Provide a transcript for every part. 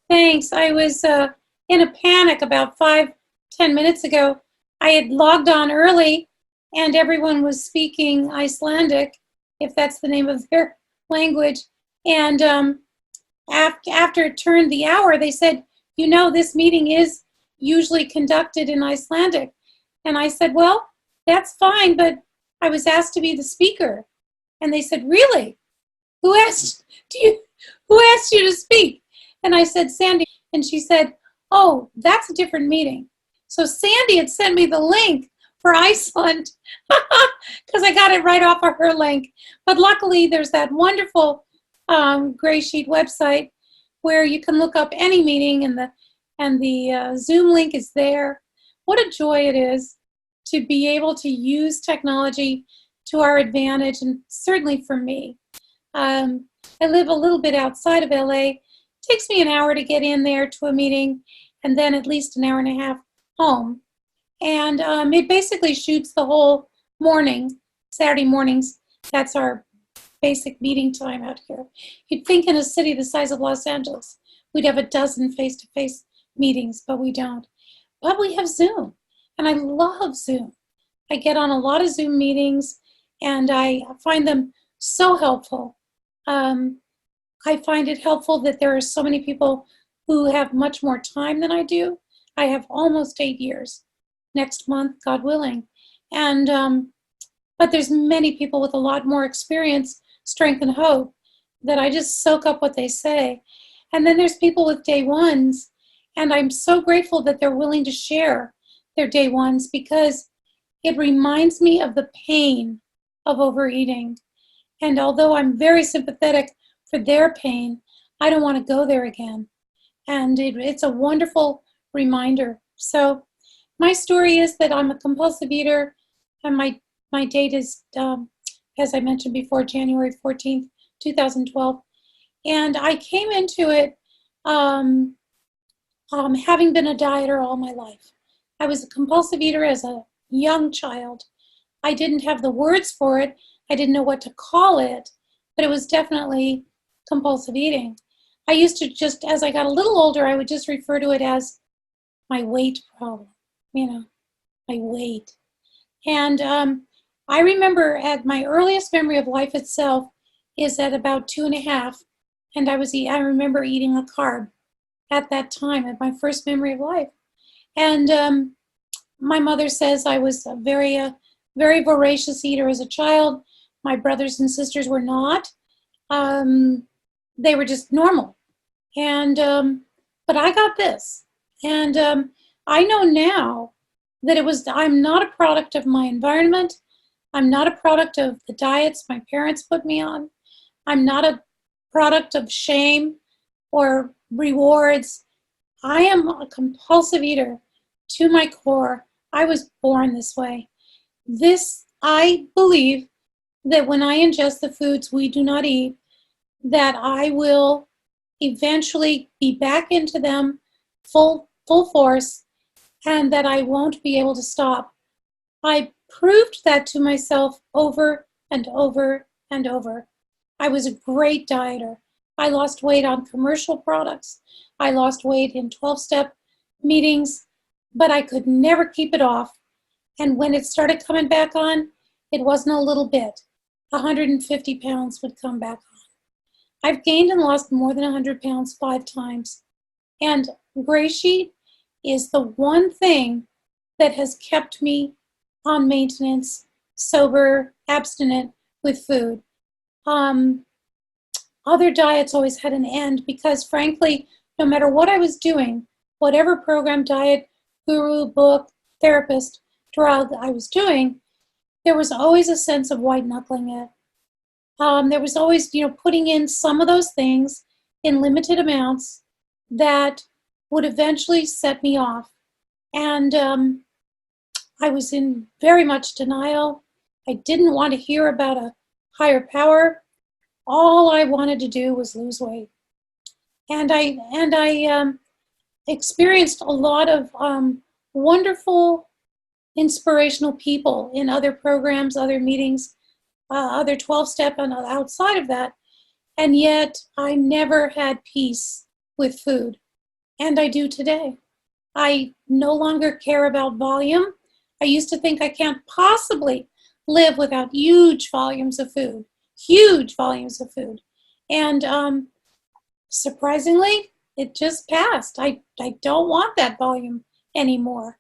Thanks. I was in a panic about 5, 10 minutes ago. I had logged on early and everyone was speaking Icelandic, if that's the name of their language. And after it turned the hour, they said, this meeting is usually conducted in Icelandic. And I said, well, that's fine, but I was asked to be the speaker. And they said, really? Who asked who asked you to speak? And I said, Sandy. And she said, oh, that's a different meeting. So Sandy had sent me the link for Iceland because I got it right off of her link. But luckily, there's that wonderful Gray Sheet website where you can look up any meeting, and the Zoom link is there. What a joy it is to be able to use technology to our advantage, and certainly for me. I live a little bit outside of LA. It takes me an hour to get in there to a meeting, and then at least an hour and a half home. And it basically shoots the whole morning, Saturday mornings. That's our basic meeting time out here. You'd think in a city the size of Los Angeles, we'd have a dozen face-to-face meetings, but we don't. But we have Zoom, and I love Zoom. I get on a lot of Zoom meetings, and I find them so helpful. I find it helpful that there are so many people who have much more time than I do. I have almost 8 years next month, God willing. And but there's many people with a lot more experience, strength, and hope that I just soak up what they say. And then there's people with day ones, and I'm so grateful that they're willing to share their day ones, because it reminds me of the pain of overeating. And although I'm very sympathetic for their pain, I don't want to go there again. And it's a wonderful reminder. So my story is that I'm a compulsive eater, and my date is, as I mentioned before, January 14th, 2012. And I came into it having been a dieter all my life. I was a compulsive eater as a young child. I didn't have the words for it. I didn't know what to call it, but it was definitely compulsive eating. I used to just, as I got a little older, I would just refer to it as my weight problem, my weight. And I remember at my earliest memory of life itself is at about 2.5, and I remember eating a carb at that time, at my first memory of life. And my mother says I was a very voracious eater as a child. My brothers and sisters were not. They were just normal. And but I got this. And I know now that I'm not a product of my environment. I'm not a product of the diets my parents put me on. I'm not a product of shame or rewards. I am a compulsive eater to my core. I was born this way. I believe that when I ingest the foods we do not eat, that I will eventually be back into them full force, and that I won't be able to stop. I proved that to myself over and over and over. I was a great dieter. I lost weight on commercial products. I lost weight in 12-step meetings, but I could never keep it off. And when it started coming back on, it wasn't a little bit. 150 pounds would come back on. I've gained and lost more than 100 pounds 5 times. And Gray Sheet is the one thing that has kept me on maintenance, sober, abstinent with food. Other diets always had an end because, frankly, no matter what I was doing, whatever program, diet, guru, book, therapist, drug I was doing, there was always a sense of white-knuckling it. There was always, putting in some of those things in limited amounts that would eventually set me off. And I was in very much denial. I didn't want to hear about a higher power. All I wanted to do was lose weight. And I experienced a lot of wonderful, inspirational people in other programs, other meetings, other 12-step and outside of that. And yet I never had peace with food. and I do today. I no longer care about volume. I used to think I can't possibly live without huge volumes of food, huge volumes of food. And surprisingly, it just passed. I don't want that volume anymore.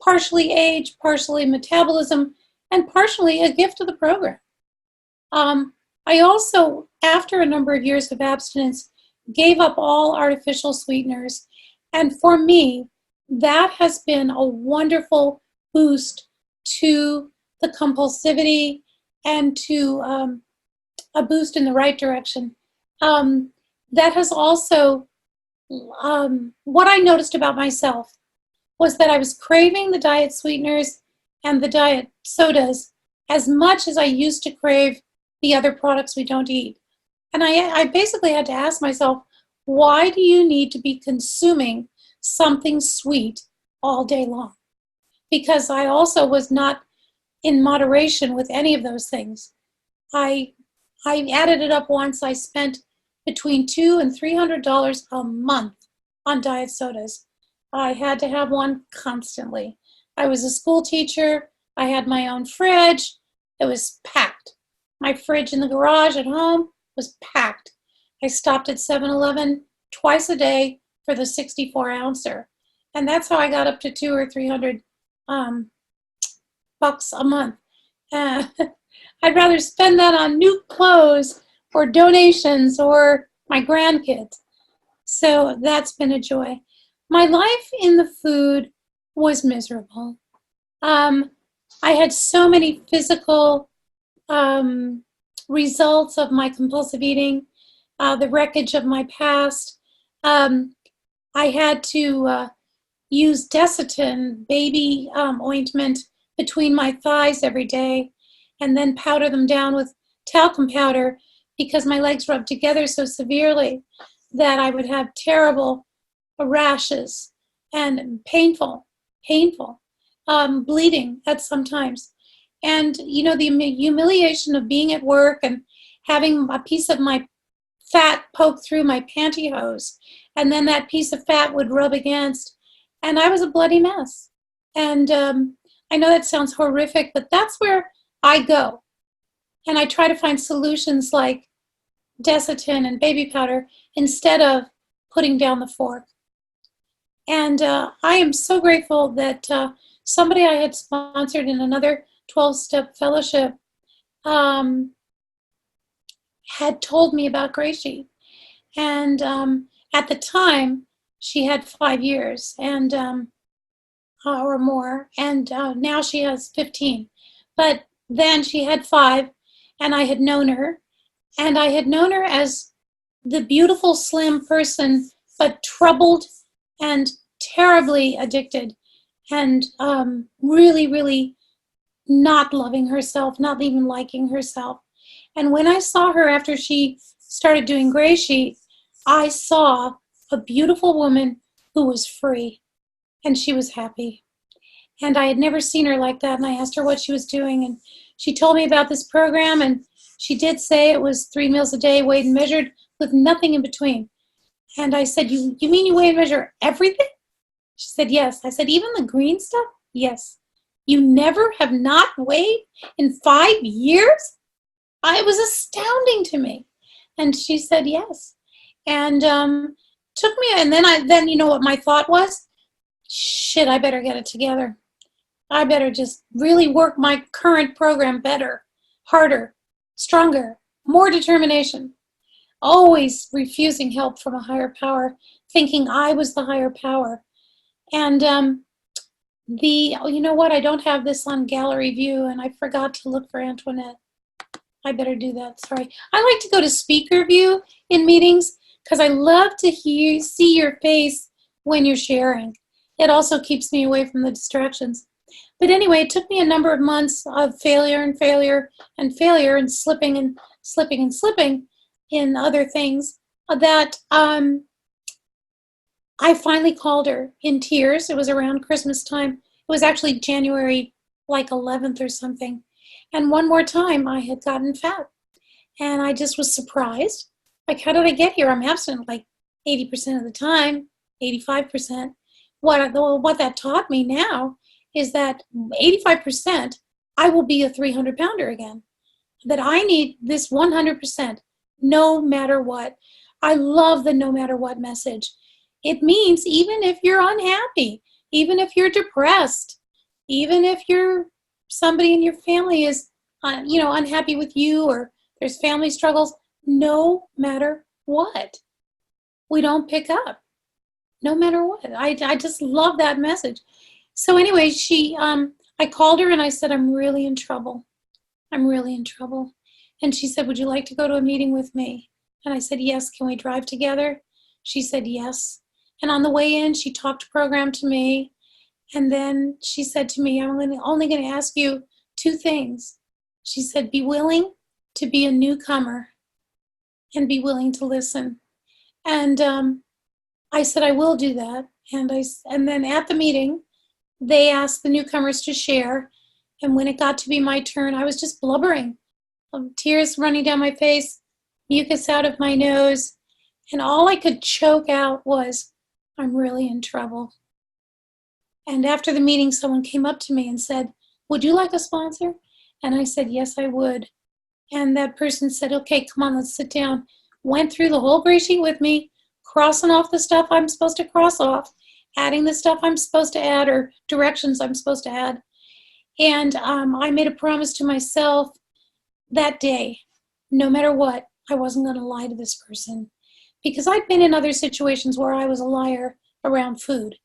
Partially age, partially metabolism, and partially a gift of the program. I also, after a number of years of abstinence, gave up all artificial sweeteners. And for me, that has been a wonderful boost to the compulsivity and to a boost in the right direction. That has also, what I noticed about myself was that I was craving the diet sweeteners and the diet sodas as much as I used to crave the other products we don't eat. And I basically had to ask myself, why do you need to be consuming something sweet all day long? Because I also was not in moderation with any of those things. I added it up once. I spent between $200 and $300 a month on diet sodas. I had to have one constantly. I was a school teacher. I had my own fridge. It was packed. My fridge in the garage at home was packed. I stopped at 7-Eleven twice a day for the 64-ouncer. And that's how I got up to $200 or $300 bucks a month. I'd rather spend that on new clothes or donations or my grandkids. So that's been a joy. My life in the food was miserable. I had so many physical results of my compulsive eating, the wreckage of my past. I had to use Desitin baby ointment between my thighs every day and then powder them down with talcum powder because my legs rubbed together so severely that I would have terrible rashes and painful bleeding at sometimes. And, you know, the humiliation of being at work and having a piece of my fat poke through my pantyhose, and then that piece of fat would rub against, and I was a bloody mess. And I know that sounds horrific, but that's where I go. And I try to find solutions like Desitin and baby powder instead of putting down the fork. And I am so grateful that somebody I had sponsored in another 12-step fellowship had told me about GreySheet. And at the time, she had 5 years and or more, and now she has 15. But then she had 5, and I had known her, and I had known her as the beautiful, slim person, but troubled and terribly addicted, and really, really not loving herself, not even liking herself. And when I saw her after she started doing GreySheet, I saw a beautiful woman who was free, and she was happy. And I had never seen her like that, and I asked her what she was doing, and she told me about this program, and she did say it was 3 meals a day, weighed and measured, with nothing in between. And I said, you mean you weigh and measure everything? She said, yes. I said, even the green stuff? Yes. You never have not weighed in 5 years? It was astounding to me. And she said, yes. And took me, and then you know what my thought was? Shit, I better get it together. I better just really work my current program better, harder, stronger, more determination. Always refusing help from a higher power, thinking I was the higher power. And you know what? I don't have this on gallery view, and I forgot to look for Antoinette. I better do that. Sorry. I like to go to speaker view in meetings because I love to see your face when you're sharing. It also keeps me away from the distractions. But anyway, it took me a number of months of failure and failure and failure and slipping and slipping and slipping in other things that I finally called her in tears. It was around Christmas time. It was actually January like 11th or something. And one more time I had gotten fat. And I just was surprised. Like, how did I get here? I'm abstinent like 80% of the time, 85%. What that taught me now is that 85%, I will be a 300-pounder again. That I need this 100%, no matter what. I love the no matter what message. It means even if you're unhappy, even if you're depressed, even if somebody in your family is, unhappy with you, or there's family struggles, no matter what, we don't pick up. No matter what. I just love that message. So anyway, I called her and I said, I'm really in trouble. I'm really in trouble. And she said, would you like to go to a meeting with me? And I said, yes. Can we drive together? She said, yes. And on the way in, she talked program to me. And then she said to me, I'm only going to ask you 2 things. She said, be willing to be a newcomer and be willing to listen. And I said, I will do that. And then at the meeting, they asked the newcomers to share. And when it got to be my turn, I was just blubbering, tears running down my face, mucus out of my nose. And all I could choke out was, I'm really in trouble. And after the meeting, someone came up to me and said, would you like a sponsor? And I said, yes, I would. And that person said, okay, come on, let's sit down. Went through the whole gray sheet with me, crossing off the stuff I'm supposed to cross off, adding the stuff I'm supposed to add, or directions I'm supposed to add. And I made a promise to myself that day, no matter what, I wasn't going to lie to this person. Because I'd been in other situations where I was a liar around food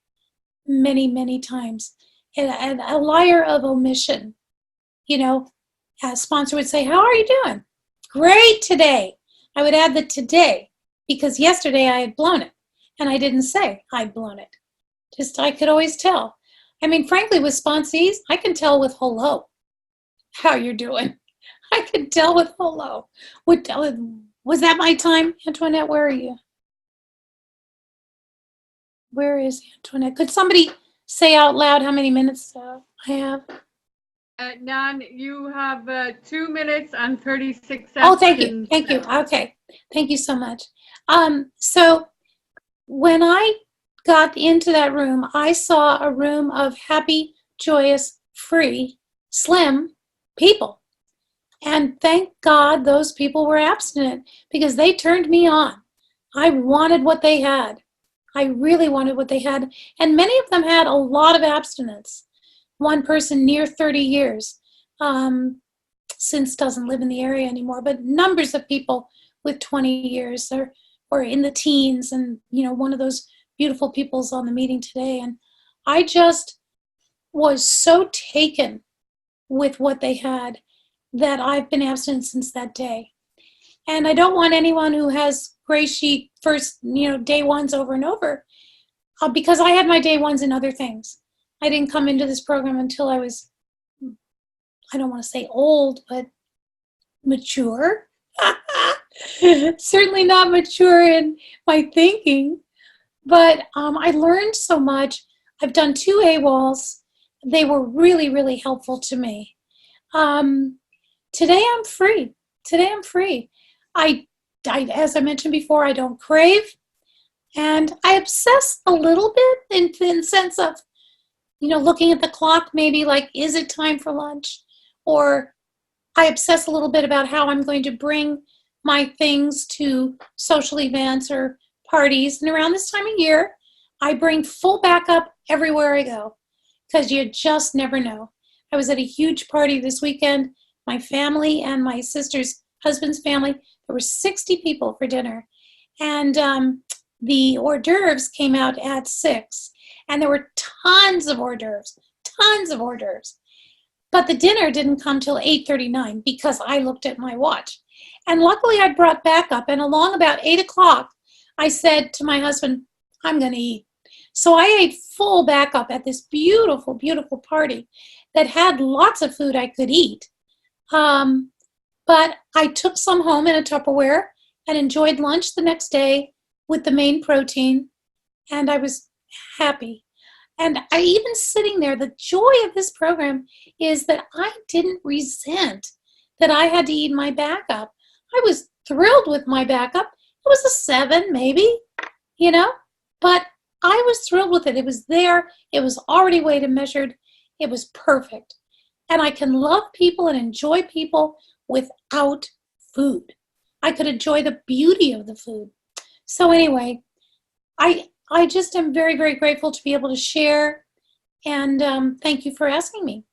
many, many times. And a liar of omission. A sponsor would say, how are you doing? Great today. I would add the today, because yesterday I had blown it. And I didn't say I'd blown it. I could always tell. I mean, frankly, with sponsees, I can tell with hello how you're doing. I can tell with hello. Was that my time? Antoinette, where are you? Where is Antoinette? Could somebody say out loud how many minutes I have? Nan, you have 2 minutes and 36 seconds. Oh, thank you. Thank you. Okay. Thank you so much. So when I got into that room, I saw a room of happy, joyous, free, slim people. And thank God those people were abstinent, because they turned me on. I wanted what they had. I really wanted what they had. And many of them had a lot of abstinence. One person near 30 years, since doesn't live in the area anymore, but numbers of people with 20 years or in the teens. And, one of those beautiful people's on the meeting today. And I just was so taken with what they had that I've been abstinent since that day. And I don't want anyone who has gray sheet first, day ones over and over, because I had my day ones in other things. I didn't come into this program until I was, I don't want to say old, but mature. Certainly not mature in my thinking, but I learned so much. I've done 2 AWOLs. They were really, really helpful to me. Today I'm free. As I mentioned before, I don't crave, and I obsess a little bit in the sense of, looking at the clock, maybe like, is it time for lunch? Or I obsess a little bit about how I'm going to bring my things to social events or parties. And around this time of year, I bring full backup everywhere I go, because you just never know. I was at a huge party this weekend, my family and my sister's husband's family. There were 60 people for dinner. And the hors d'oeuvres came out at 6. And there were tons of hors d'oeuvres. But the dinner didn't come till 8:39 because I looked at my watch. And luckily I brought backup. And along about 8 o'clock, I said to my husband, I'm going to eat. So I ate full backup at this beautiful, beautiful party that had lots of food I could eat. But I took some home in a Tupperware and enjoyed lunch the next day with the main protein. And I was happy. And I even sitting there, the joy of this program is that I didn't resent that I had to eat my backup. I was thrilled with my backup. It was a 7, maybe, but I was thrilled with it. It was there. It was already weighed and measured. It was perfect. And I can love people and enjoy people without food. I could enjoy the beauty of the food. So anyway, I just am very, very grateful to be able to share. And thank you for asking me.